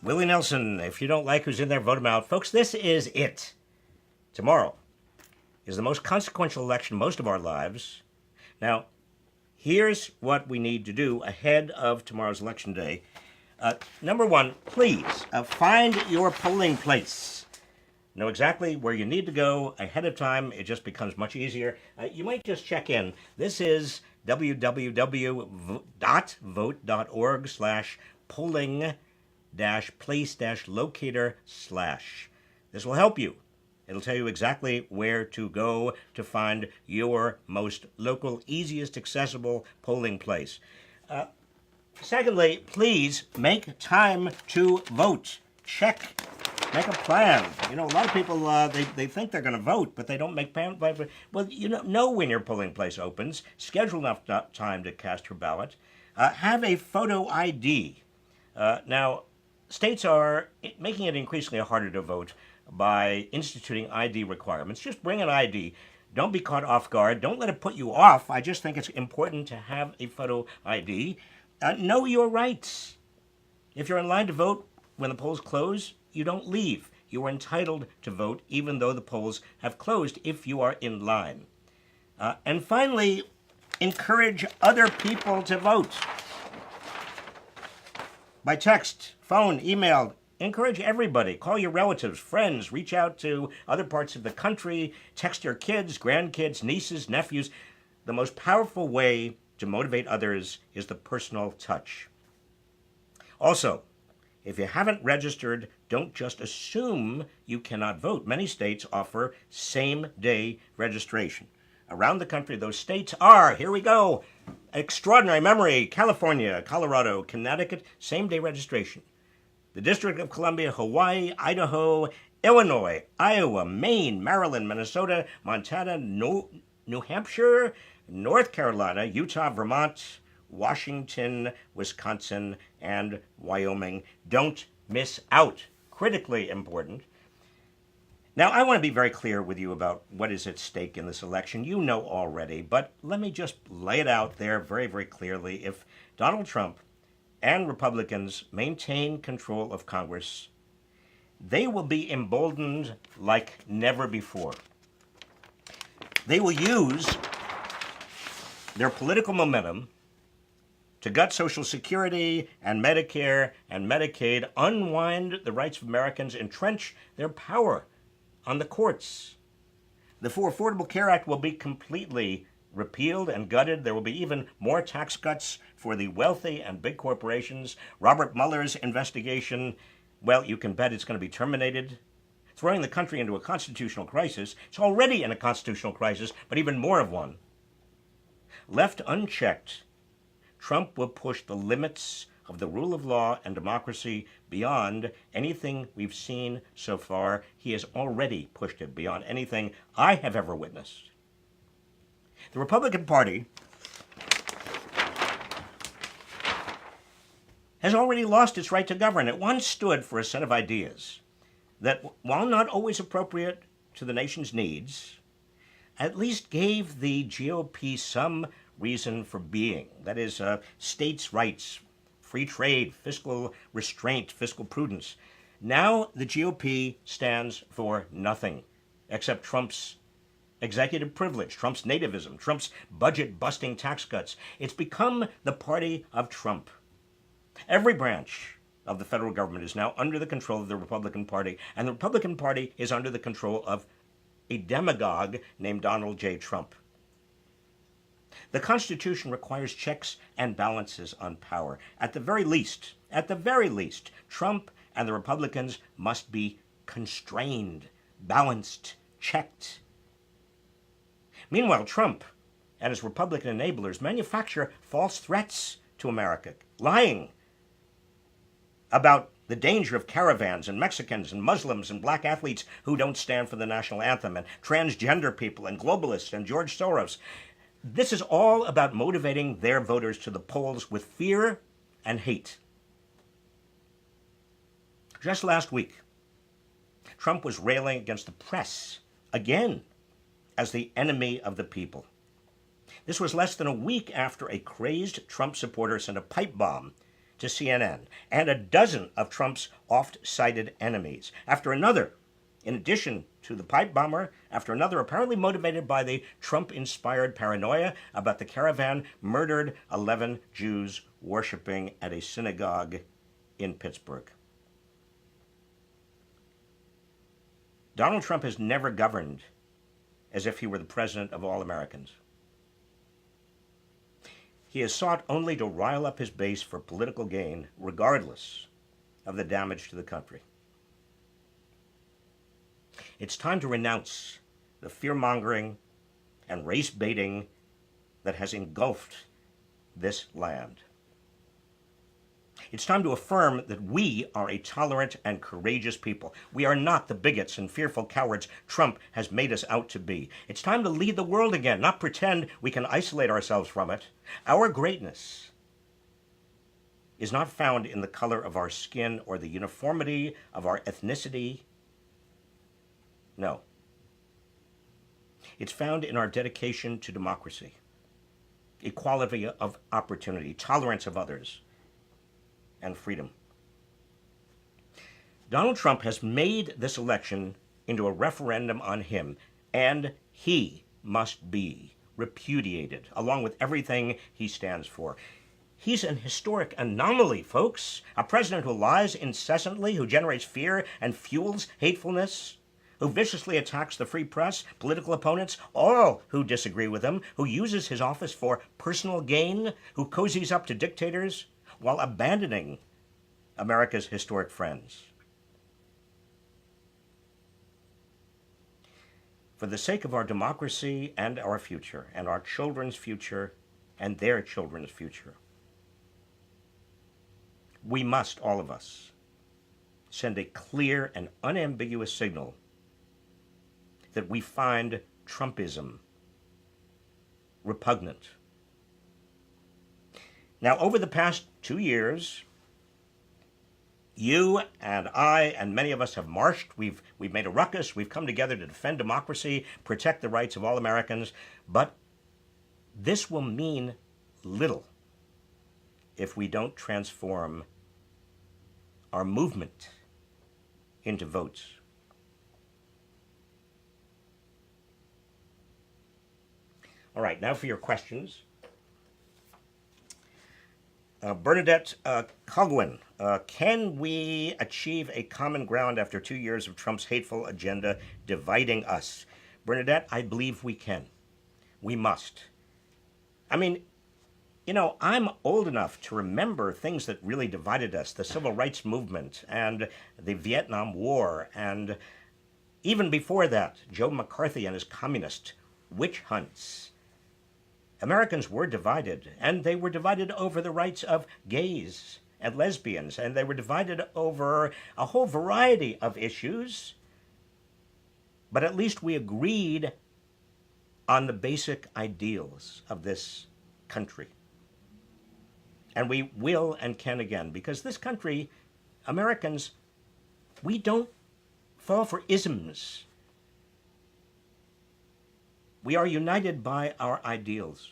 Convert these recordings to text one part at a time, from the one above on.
Willie Nelson, if you don't like who's in there, vote him out. Folks, this is it. Tomorrow is the most consequential election of most of our lives. Now, here's what we need to do ahead of tomorrow's election day. Number one, please find your polling place. Know exactly where you need to go ahead of time. It just becomes much easier. You might just check in. This is www.vote.org/polling-place-locator/. This will help you. It'll tell you exactly where to go to find your most local, easiest accessible polling place. Secondly, please make time to vote. Check. Make a plan. You know, a lot of people, they think they're going to vote, but they don't make plans. Well, know when your polling place opens. Schedule enough time to cast your ballot. Have a photo ID. Now, states are making it increasingly harder to vote by instituting ID requirements. Just bring an ID. Don't be caught off guard. Don't let it put you off. I just think it's important to have a photo ID. Know your rights. If you're in line to vote when the polls close, you don't leave. You are entitled to vote even though the polls have closed if you are in line. And finally, encourage other people to vote. By text, phone, email, encourage everybody. Call your relatives, friends, reach out to other parts of the country, text your kids, grandkids, nieces, nephews. The most powerful way to motivate others is the personal touch. Also, if you haven't registered, don't just assume you cannot vote. Many states offer same-day registration. Around the country, those states are, here we go, extraordinary memory, California, Colorado, Connecticut, same-day registration. The District of Columbia, Hawaii, Idaho, Illinois, Iowa, Maine, Maryland, Minnesota, Montana, New Hampshire, North Carolina, Utah, Vermont, Washington, Wisconsin, and Wyoming. Don't miss out. Critically important. Now, I want to be very clear with you about what is at stake in this election. You know already, but let me just lay it out there very, very clearly. If Donald Trump and Republicans maintain control of Congress, they will be emboldened like never before. They will use their political momentum to gut Social Security and Medicare and Medicaid, unwind the rights of Americans, entrench their power on the courts. The Affordable Care Act will be completely repealed and gutted. There will be even more tax cuts for the wealthy and big corporations. Robert Mueller's investigation, well, you can bet it's going to be terminated, throwing the country into a constitutional crisis. It's already in a constitutional crisis, but even more of one. Left unchecked, Trump will push the limits of the rule of law and democracy beyond anything we've seen so far. He has already pushed it beyond anything I have ever witnessed. The Republican Party has already lost its right to govern. It once stood for a set of ideas that, while not always appropriate to the nation's needs, at least gave the GOP some reason for being. That is, states' rights, free trade, fiscal restraint, fiscal prudence. Now the GOP stands for nothing except Trump's executive privilege, Trump's nativism, Trump's budget-busting tax cuts. It's become the party of Trump. Every branch of the federal government is now under the control of the Republican Party, and the Republican Party is under the control of a demagogue named Donald J. Trump. The Constitution requires checks and balances on power. At the very least, Trump and the Republicans must be constrained, balanced, checked. Meanwhile, Trump and his Republican enablers manufacture false threats to America, lying about the danger of caravans and Mexicans and Muslims and black athletes who don't stand for the national anthem, and transgender people and globalists and George Soros. This is all about motivating their voters to the polls with fear and hate. Just last week, Trump was railing against the press again as the enemy of the people. This was less than a week after a crazed Trump supporter sent a pipe bomb to CNN, and a dozen of Trump's oft-cited enemies. After another, in addition to the pipe bomber, after another apparently motivated by the Trump-inspired paranoia about the caravan murdered 11 Jews worshiping at a synagogue in Pittsburgh. Donald Trump has never governed as if he were the president of all Americans. He has sought only to rile up his base for political gain, regardless of the damage to the country. It's time to renounce the fear-mongering and race-baiting that has engulfed this land. It's time to affirm that we are a tolerant and courageous people. We are not the bigots and fearful cowards Trump has made us out to be. It's time to lead the world again, not pretend we can isolate ourselves from it. Our greatness is not found in the color of our skin or the uniformity of our ethnicity. No. It's found in our dedication to democracy, equality of opportunity, tolerance of others, and freedom. Donald Trump has made this election into a referendum on him, and he must be repudiated, along with everything he stands for. He's an historic anomaly, folks. A president who lies incessantly, who generates fear and fuels hatefulness, who viciously attacks the free press, political opponents, all who disagree with him, who uses his office for personal gain, who cozies up to dictators, while abandoning America's historic friends. For the sake of our democracy and our future, and our children's future, and their children's future, we must, all of us, send a clear and unambiguous signal that we find Trumpism repugnant. Now, over the past 2 years, you and I and many of us have marched. We've made a ruckus. We've come together to defend democracy, protect the rights of all Americans. But this will mean little if we don't transform our movement into votes. All right, now for your questions. Bernadette Cogwin, can we achieve a common ground after 2 years of Trump's hateful agenda dividing us? Bernadette, I believe we can. We must. I mean, you know, I'm old enough to remember things that really divided us, the civil rights movement and the Vietnam War, and even before that, Joe McCarthy and his communist witch hunts. Americans were divided, and they were divided over the rights of gays and lesbians, and they were divided over a whole variety of issues. But at least we agreed on the basic ideals of this country. And we will and can again, because this country, Americans, we don't fall for isms. We are united by our ideals.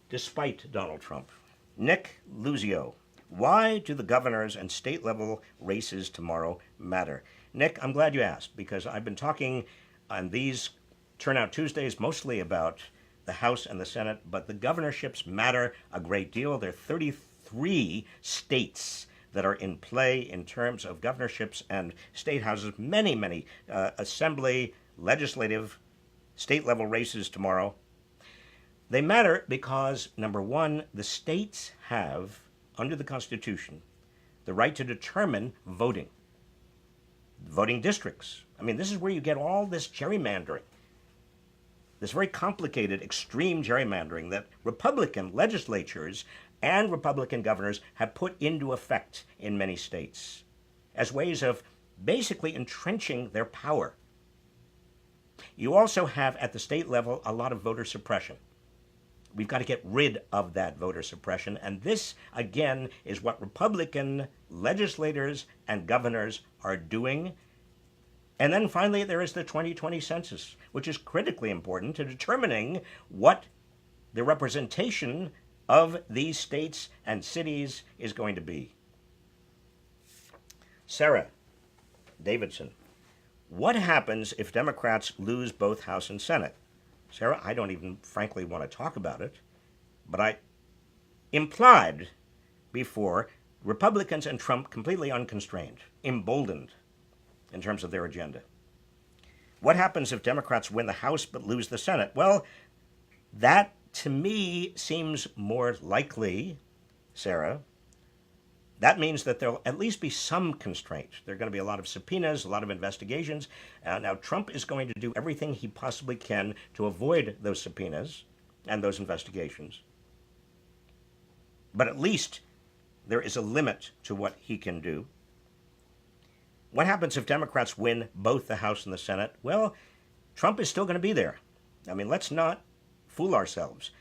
Despite Donald Trump. Nick Luzio, why do the governors and state level races tomorrow matter? Nick, I'm glad you asked, because I've been talking on these Turnout Tuesdays mostly about the House and the Senate, but the governorships matter a great deal. There are 33 states that are in play in terms of governorships and state houses, many assembly, legislative, state-level races tomorrow. They matter because, number one, the states have, under the Constitution, the right to determine voting districts. I mean, this is where you get all this gerrymandering, this very complicated, extreme gerrymandering that Republican legislatures and Republican governors have put into effect in many states as ways of basically entrenching their power. You also have, at the state level, a lot of voter suppression. We've got to get rid of that voter suppression, and this, again, is what Republican legislators and governors are doing. And then finally, there is the 2020 census, which is critically important to determining what the representation of these states and cities is going to be. Sarah Davidson, what happens if Democrats lose both House and Senate? Sarah, I don't even frankly want to talk about it, but I implied before Republicans and Trump completely unconstrained, emboldened in terms of their agenda. What happens if Democrats win the House but lose the Senate? Well, that to me seems more likely, Sarah. That means that there'll at least be some constraint. There are going to be a lot of subpoenas, a lot of investigations. Now, Trump is going to do everything he possibly can to avoid those subpoenas and those investigations. But at least there is a limit to what he can do. What happens if Democrats win both the House and the Senate? Well, Trump is still going to be there. I mean, let's not fool ourselves.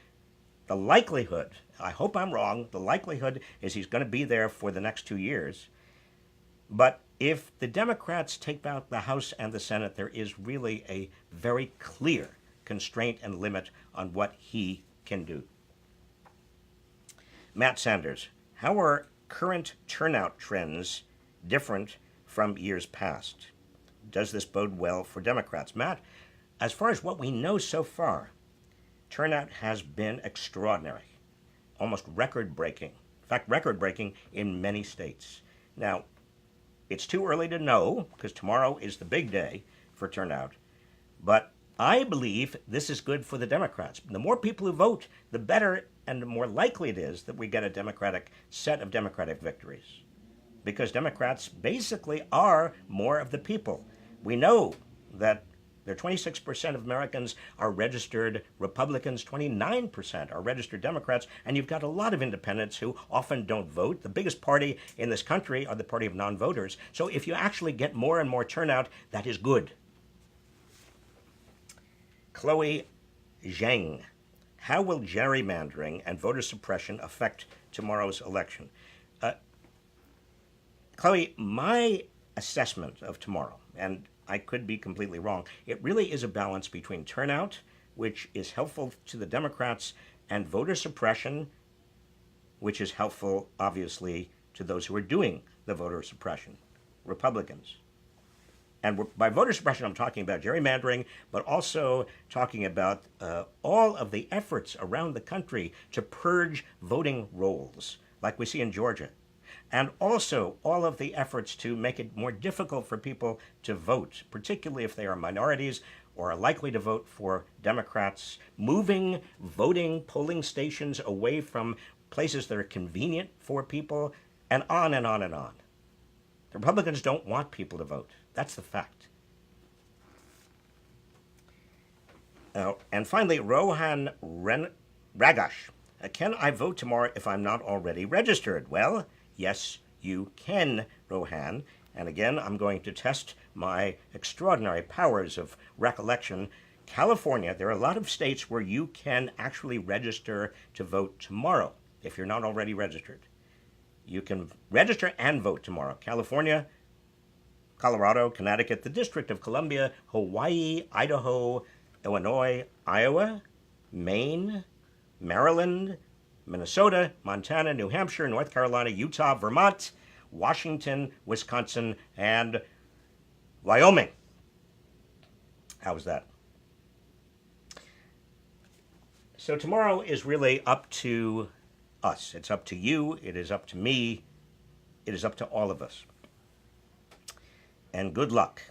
The likelihood, I hope I'm wrong, the likelihood is he's going to be there for the next 2 years. But if the Democrats take out the House and the Senate, there is really a very clear constraint and limit on what he can do. Matt Sanders, how are current turnout trends different from years past? Does this bode well for Democrats? Matt, as far as what we know so far, turnout has been extraordinary, almost record-breaking. In fact, record-breaking in many states. Now, it's too early to know, because tomorrow is the big day for turnout, but I believe this is good for the Democrats. The more people who vote, the better and the more likely it is that we get a Democratic set of Democratic victories. Because Democrats basically are more of the people. We know that 26% of Americans are registered Republicans, 29% are registered Democrats, and you've got a lot of independents who often don't vote. The biggest party in this country are the party of non-voters. So if you actually get more and more turnout, that is good. Chloe Zhang, how will gerrymandering and voter suppression affect tomorrow's election? Chloe, my assessment of tomorrow, and I could be completely wrong, it really is a balance between turnout, which is helpful to the Democrats, and voter suppression, which is helpful, obviously, to those who are doing the voter suppression, Republicans. And by voter suppression, I'm talking about gerrymandering, but also talking about all of the efforts around the country to purge voting rolls, like we see in Georgia. And also all of the efforts to make it more difficult for people to vote, particularly if they are minorities or are likely to vote for Democrats, moving voting polling stations away from places that are convenient for people, and on and on and on. The Republicans don't want people to vote. That's the fact. And finally, Rohan Ragash. Can I vote tomorrow if I'm not already registered? Well, yes, you can, Rohan. And again, I'm going to test my extraordinary powers of recollection. California, there are a lot of states where you can actually register to vote tomorrow if you're not already registered. You can register and vote tomorrow. California, Colorado, Connecticut, the District of Columbia, Hawaii, Idaho, Illinois, Iowa, Maine, Maryland, Minnesota, Montana, New Hampshire, North Carolina, Utah, Vermont, Washington, Wisconsin, and Wyoming. How was that? So tomorrow is really up to us. It's up to you. It is up to me. It is up to all of us. And good luck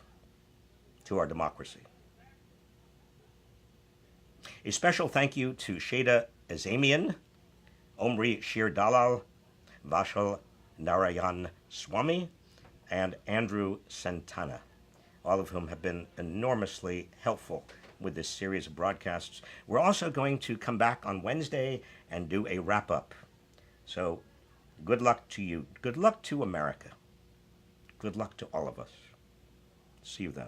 to our democracy. A special thank you to Sheda Azamian, Omri Shir Dalal, Vashal Narayan Swami, and Andrew Santana, all of whom have been enormously helpful with this series of broadcasts. We're also going to come back on Wednesday and do a wrap-up. So good luck to you. Good luck to America. Good luck to all of us. See you then.